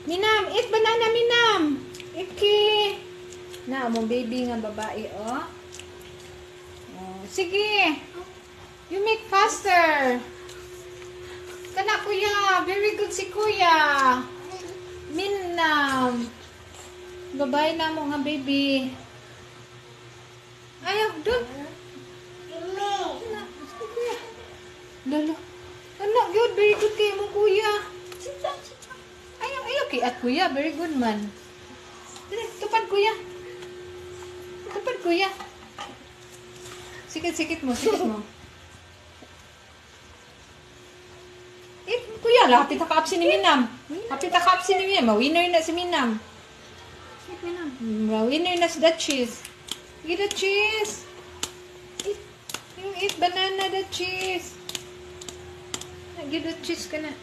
Minam, eat banana, Minam. Iki. Na, mong baby nga babae, oh. Oh, sige. You make faster. Kana, kuya. Very good si kuya. Minam. Babae na mo nga, baby. Ayaw, doon. Lalo. Anak, good. Very good kayo mo, kuya. Ayaw, kay at kuya. Very good man. Tupad, kuya. Tupad, kuya. Sikit mo. Kuya, lapit na kaap si ni Minam. Lapit na kaap si ni Minam. Ma-winner na si Minam. Ma-winner na si the cheese. Eat the cheese. Eat banana, the cheese. Give the cheese ka na.